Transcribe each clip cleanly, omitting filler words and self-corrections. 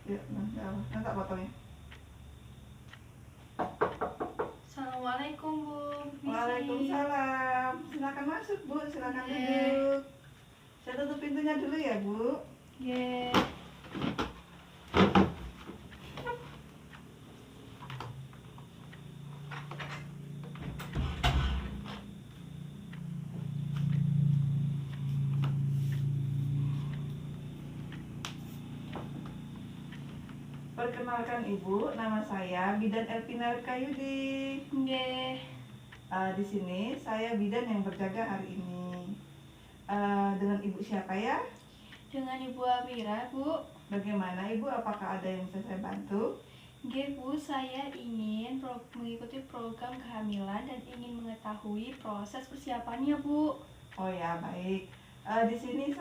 Ya, nah tak potongnya. Assalamualaikum Bu Misi. Waalaikumsalam. Silakan masuk Bu, silakan Ye. duduk. Saya tutup pintunya dulu ya Bu. Ye. Perkenalkan Ibu, nama saya Bidan Elvina Kayudi. Ye. Di sini saya bidan yang berjaga hari ini. Dengan Ibu siapa ya? Dengan Ibu Amira Bu. Bagaimana Ibu? Apakah ada yang bisa saya bantu? Ye Bu, saya ingin mengikuti program kehamilan dan ingin mengetahui proses persiapannya Bu. Oh ya, baik. Di sini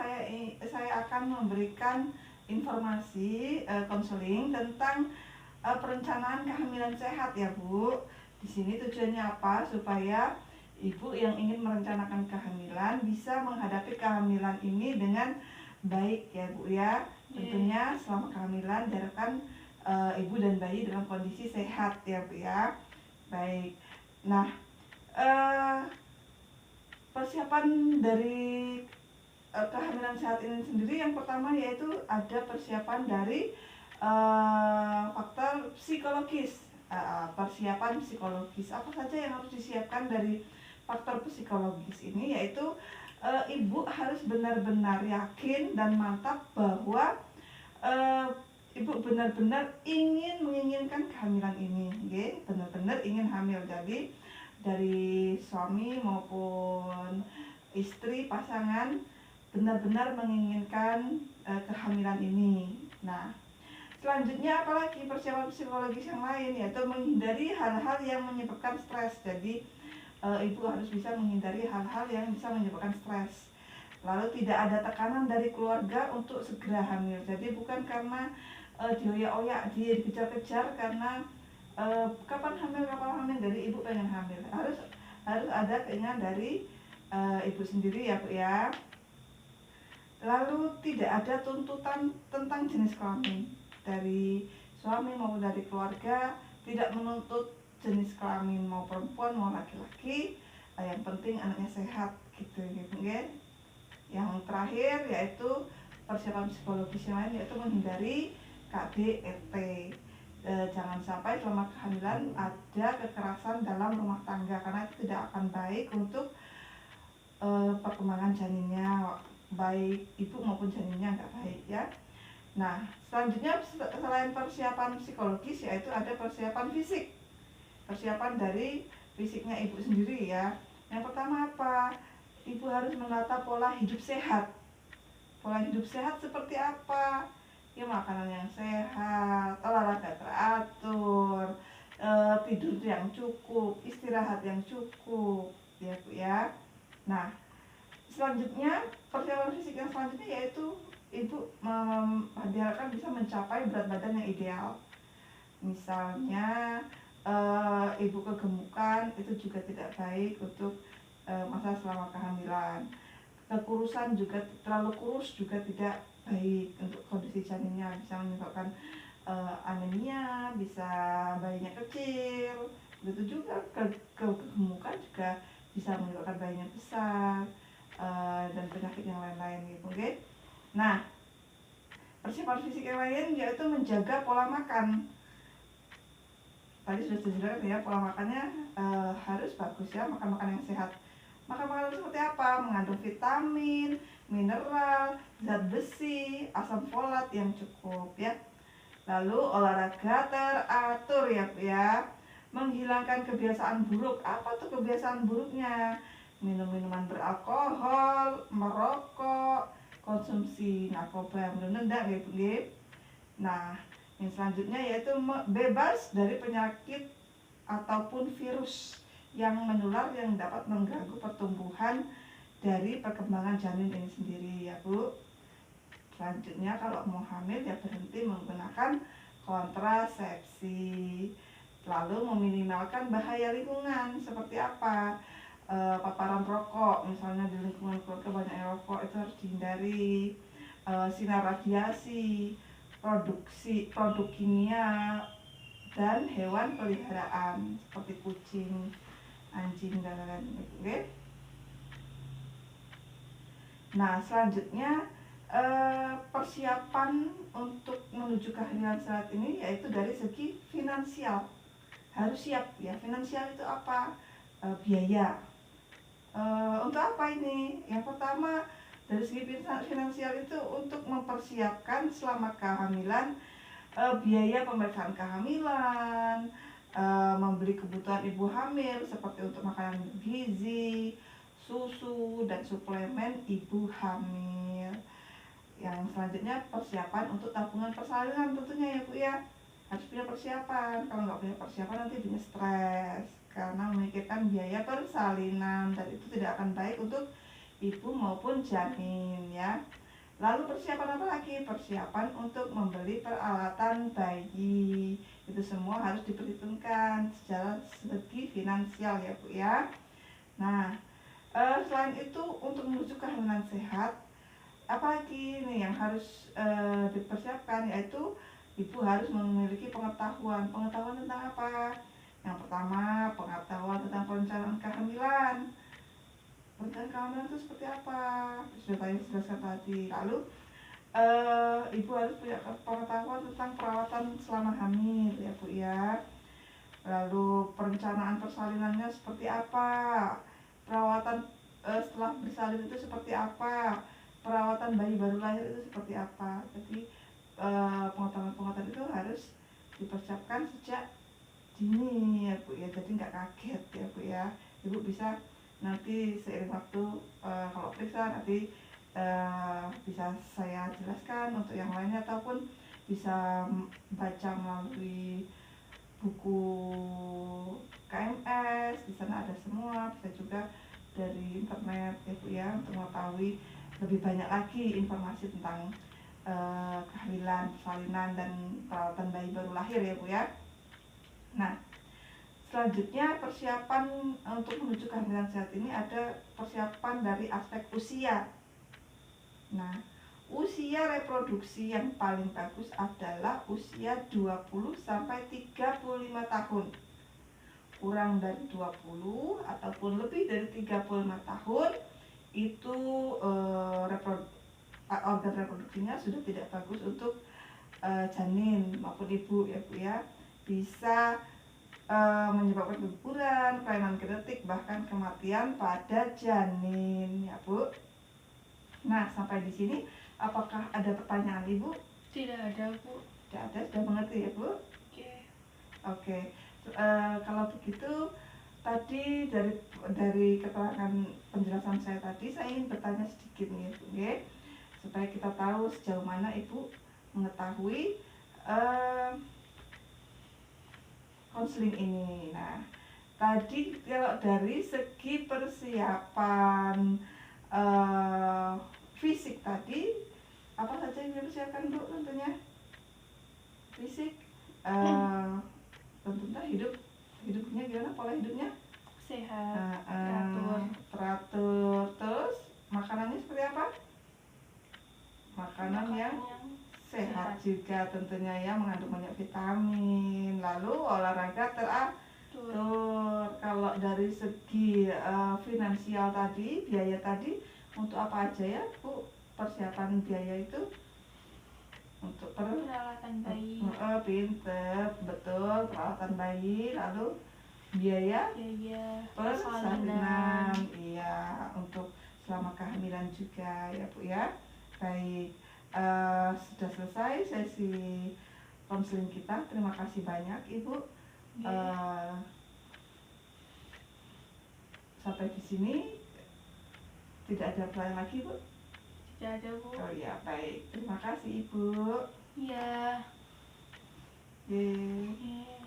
saya akan memberikan informasi konseling tentang perencanaan kehamilan sehat ya Bu. Di sini tujuannya apa? Supaya ibu yang ingin merencanakan kehamilan bisa menghadapi kehamilan ini dengan baik ya Bu ya. Tentunya selama kehamilan diharapkan ibu dan bayi dalam kondisi sehat ya Bu ya. Baik. Nah, persiapan dari kehamilan sehat ini sendiri yang pertama yaitu ada persiapan dari faktor psikologis. Persiapan psikologis apa saja yang harus disiapkan dari faktor psikologis ini, yaitu ibu harus benar-benar yakin dan mantap bahwa ibu benar-benar menginginkan kehamilan ini, okay? Benar-benar ingin hamil. Jadi dari suami maupun istri pasangan benar-benar menginginkan kehamilan ini. Nah, selanjutnya apalagi persiapan psikologis yang lain, yaitu menghindari hal-hal yang menyebabkan stres. Jadi ibu harus bisa menghindari hal-hal yang bisa menyebabkan stres. Lalu tidak ada tekanan dari keluarga untuk segera hamil. Jadi bukan karena dioyak-oyak, dia dikejar-kejar karena kapan hamil. Jadi ibu pengen hamil. Harus ada keinginan dari ibu sendiri ya Bu ya. Lalu tidak ada tuntutan tentang jenis kelamin dari suami maupun dari keluarga, tidak menuntut jenis kelamin mau perempuan mau laki-laki, yang penting anaknya sehat gitu ya. Yang terakhir yaitu persiapan psikologis yang lain, yaitu menghindari KDRT. Jangan sampai selama kehamilan ada kekerasan dalam rumah tangga, karena itu tidak akan baik untuk perkembangan janinnya, baik ibu maupun janinnya nggak baik ya. Nah, selanjutnya selain persiapan psikologis yaitu ada persiapan fisik. Persiapan dari fisiknya ibu sendiri ya. Yang pertama apa? Ibu harus menata pola hidup sehat. Pola hidup sehat seperti apa? Ya, makanan yang sehat, olahraga teratur, tidur yang cukup, istirahat yang cukup ya Bu ya. Nah, selanjutnya persiapan fisik yang selanjutnya yaitu ibu diharapkan bisa mencapai berat badan yang ideal. Misalnya ibu kegemukan, itu juga tidak baik untuk masa selama kehamilan. Kekurusan juga, terlalu kurus juga tidak baik untuk kondisi janinnya, bisa menyebabkan anemia, bisa bayinya kecil. Begitu juga kegemukan juga bisa menyebabkan bayinya besar, dan penyakit yang lain-lain gitu, okay? Nah, persiapan fisik yang lain yaitu menjaga pola makan. Tadi sudah dijelaskan ya, pola makannya harus bagus ya, makan yang sehat. Makan seperti apa? Mengandung vitamin, mineral, zat besi, asam folat yang cukup ya. Lalu olahraga teratur ya. Menghilangkan kebiasaan buruk. Apa tuh kebiasaan buruknya? Minum-minuman beralkohol, merokok, konsumsi narkoba, menendang gitu. Nah, yang selanjutnya yaitu bebas dari penyakit ataupun virus yang menular yang dapat mengganggu pertumbuhan dari perkembangan janin ini sendiri ya Bu. Selanjutnya kalau mau hamil ya berhenti menggunakan kontrasepsi. Lalu meminimalkan bahaya lingkungan seperti apa? Paparan rokok, misalnya di lingkungan keluarga banyak yang rokok, itu harus dihindari. Sinar radiasi, produk kimia dan hewan peliharaan seperti kucing, anjing dan lain-lain. Oke. Nah, selanjutnya persiapan untuk menuju kehamilan sehat ini yaitu dari segi finansial. Harus siap ya. Finansial itu apa? Biaya. Untuk apa ini? Yang pertama, dari segi finansial itu untuk mempersiapkan selama kehamilan, biaya pemeriksaan kehamilan, membeli kebutuhan ibu hamil seperti untuk makanan gizi, susu, dan suplemen ibu hamil. Yang selanjutnya persiapan untuk tabungan persalinan tentunya ya Bu ya. Harus punya persiapan. Kalau nggak punya persiapan nanti punya stres karena memikirkan biaya persalinan, dan itu tidak akan baik untuk ibu maupun janin ya. Lalu persiapan apa lagi? Persiapan untuk membeli peralatan bayi. Itu semua harus diperhitungkan secara segi finansial ya Bu ya. Nah, selain itu untuk menuju kehamilan sehat, apalagi nih yang harus dipersiapkan, yaitu ibu harus memiliki pengetahuan tentang apa? Yang pertama, pengetahuan tentang perencanaan kehamilan. Perencanaan kehamilan itu seperti apa? Sudah saya jelaskan tadi. Lalu ibu harus punya pengetahuan tentang perawatan selama hamil ya Bu ya. Lalu perencanaan persalinannya seperti apa? Perawatan setelah bersalin itu seperti apa? Perawatan bayi baru lahir itu seperti apa? Jadi pengetahuan itu harus dipersiapkan sejak dini ya Bu ya. Jadi nggak kaget ya Bu ya. Ibu bisa nanti seiring waktu kalau periksa nanti bisa saya jelaskan untuk yang lainnya, ataupun bisa baca melalui buku KMS, di sana ada semua. Bisa juga dari internet ya Bu ya, untuk mengetahui lebih banyak lagi informasi tentang kehamilan, persalinan, dan perawatan bayi baru lahir ya Bu ya. Nah, selanjutnya persiapan untuk menuju kehamilan sehat ini ada persiapan dari aspek usia. Nah, usia reproduksi yang paling bagus adalah usia 20 sampai 35 tahun. Kurang dari 20 ataupun lebih dari 35 tahun itu organ reproduksinya sudah tidak bagus untuk janin maupun ibu ya Bu ya. Bisa menyebabkan keguguran, kelainan genetik, bahkan kematian pada janin ya Bu. Nah, sampai di sini apakah ada pertanyaan Ibu? Tidak ada Bu. Tidak ada, sudah mengerti ya Bu? Oke. Kalau begitu tadi dari keterangan penjelasan saya tadi, saya ingin bertanya sedikit nih Bu, supaya kita tahu sejauh mana Ibu mengetahui konseling ini. Nah, tadi kalau dari segi persiapan fisik tadi, apa saja yang dipersiapkan Bu? Tentunya fisik, tentunya hidupnya gimana, pola hidupnya Sehat, teratur. Terus makanannya seperti apa? Makanan yang sehat juga tentunya ya, mengandung banyak vitamin. Lalu olahraga teratur. Kalau dari segi finansial tadi, biaya tadi, untuk apa aja ya Bu persiapan biaya itu? Untuk peralatan bayi. Pinter, betul, peralatan bayi. Lalu biaya persalinan, iya, untuk selama kehamilan juga ya Bu ya. Baik, sudah selesai sesi konseling kita. Terima kasih banyak Ibu. Sampai di sini tidak ada pertanyaan lagi Bu? Tidak ada Bu. Oh ya, baik, terima kasih Ibu. Iya. Yeay.